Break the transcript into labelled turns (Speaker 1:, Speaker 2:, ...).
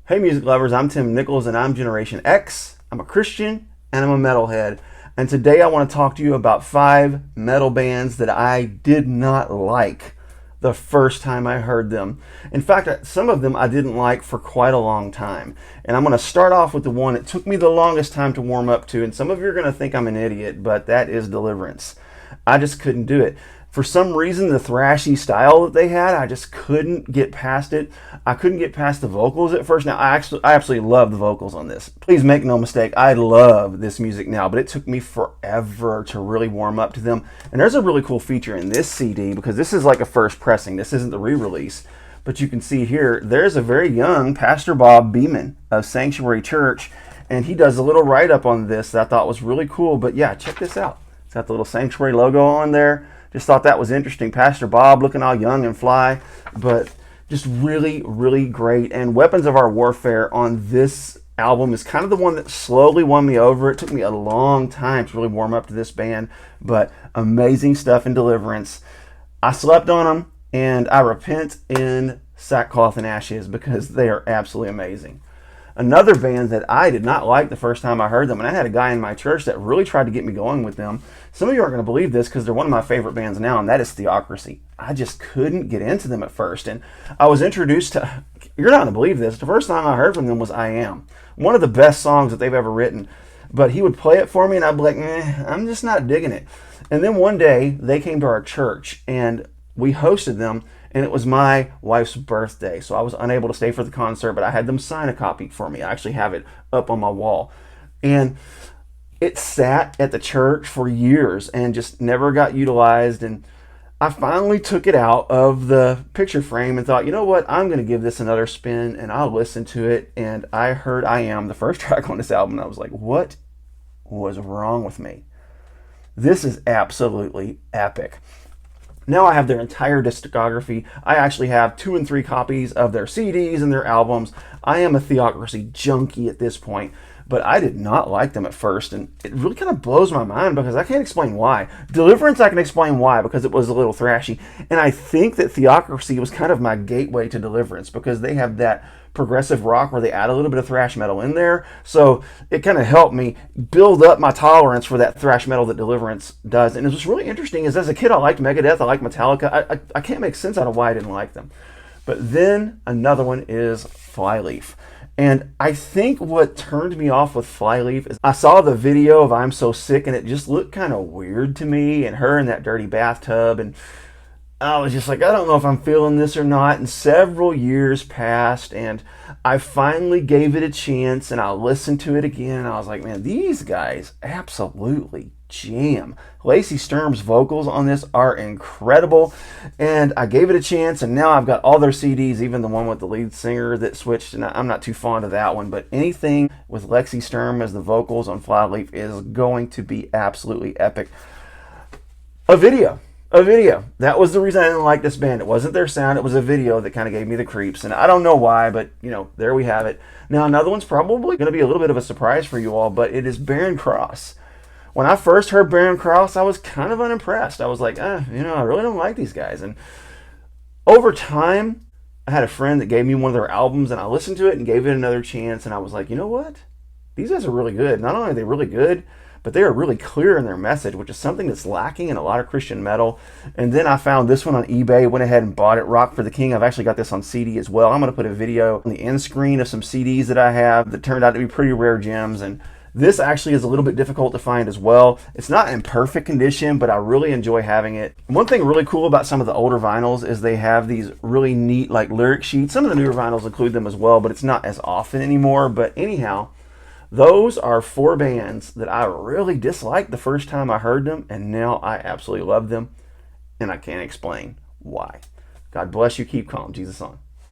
Speaker 1: Hey music lovers, I'm Tim Nichols and I'm Generation X. I'm a Christian and I'm a metalhead. And today I want to talk to you about 5 metal bands that I did not like the first time I heard them. In fact, some of them I didn't like for quite a long time. And I'm going to start off with the one that took me the longest time to warm up to. And some of you are going to think I'm an idiot, but that is Deliverance. I just couldn't do it. For some reason, the thrashy style that they had, I just couldn't get past it. I couldn't get past the vocals at first. Now, I absolutely love the vocals on this. Please make no mistake, I love this music now, but it took me forever to really warm up to them. And there's a really cool feature in this CD, because this is like a first pressing. This isn't the re-release. But you can see here, there's a very young Pastor Bob Beeman of Sanctuary Church, and he does a little write-up on this that I thought was really cool. But yeah, check this out. It's got the little Sanctuary logo on there. Just thought that was interesting. Pastor Bob looking all young and fly, but just really, really great. And Weapons of Our Warfare on this album is kind of the one that slowly won me over. It took me a long time to really warm up to this band, but amazing stuff in Deliverance. I slept on them, and I repent in sackcloth and ashes because they are absolutely amazing. Another band that I did not like the first time I heard them, and I had a guy in my church that really tried to get me going with them. Some of you aren't going to believe this because they're one of my favorite bands now, and that is Theocracy. I just couldn't get into them at first, and I was introduced to, you're not going to believe this, the first time I heard from them was I Am. One of the best songs that they've ever written, but he would play it for me, and I'd be like, I'm just not digging it. And then one day, they came to our church, and we hosted them, and it was my wife's birthday, so I was unable to stay for the concert, but I had them sign a copy for me. I actually have it up on my wall. And it sat at the church for years and just never got utilized. And I finally took it out of the picture frame and thought, you know what, I'm going to give this another spin, and I'll listen to it. And I heard I Am, the first track on this album, and I was like, what was wrong with me? This is absolutely epic. Now I have their entire discography. I actually have 2 and 3 copies of their CDs and their albums. I am a Theocracy junkie at this point, but I did not like them at first, and it really kind of blows my mind because I can't explain why. Deliverance, I can explain why, because it was a little thrashy, and I think that Theocracy was kind of my gateway to Deliverance because they have that progressive rock where they add a little bit of thrash metal in there, so it kind of helped me build up my tolerance for that thrash metal that Deliverance does. And what's really interesting is as a kid I liked Megadeth, I liked Metallica. I can't make sense out of why I didn't like them. But then another one is Flyleaf. And I think what turned me off with Flyleaf is I saw the video of I'm So Sick, and it just looked kind of weird to me, and her in that dirty bathtub, and I was just like, I don't know if I'm feeling this or not. And several years passed, and I finally gave it a chance, and I listened to it again, and I was like, man, these guys absolutely jam. Lacy Sturm's vocals on this are incredible, and I gave it a chance, and now I've got all their CDs, even the one with the lead singer that switched, and I'm not too fond of that one, but anything with Lacy Sturm as the vocals on Flyleaf is going to be absolutely epic. A video. That was the reason I didn't like this band. It wasn't their sound, it was a video that kind of gave me the creeps, and I don't know why, but you know, there we have it. Now another one's probably going to be a little bit of a surprise for you all, but it is Barren Cross. When I first heard Barren Cross, I was kind of unimpressed. I was like, I really don't like these guys. And over time, I had a friend that gave me one of their albums, and I listened to it and gave it another chance, and I was like, you know what? These guys are really good. Not only are they really good, but they are really clear in their message, which is something that's lacking in a lot of Christian metal. And then I found this one on eBay, went ahead and bought it, Rock for the King. I've actually got this on CD as well. I'm going to put a video on the end screen of some CDs that I have that turned out to be pretty rare gems. And this actually is a little bit difficult to find as well. It's not in perfect condition, but I really enjoy having it. One thing really cool about some of the older vinyls is they have these really neat like lyric sheets. Some of the newer vinyls include them as well, but it's not as often anymore. But anyhow, those are 4 bands that I really disliked the first time I heard them, and now I absolutely love them, and I can't explain why. God bless you. Keep calm. Jesus on.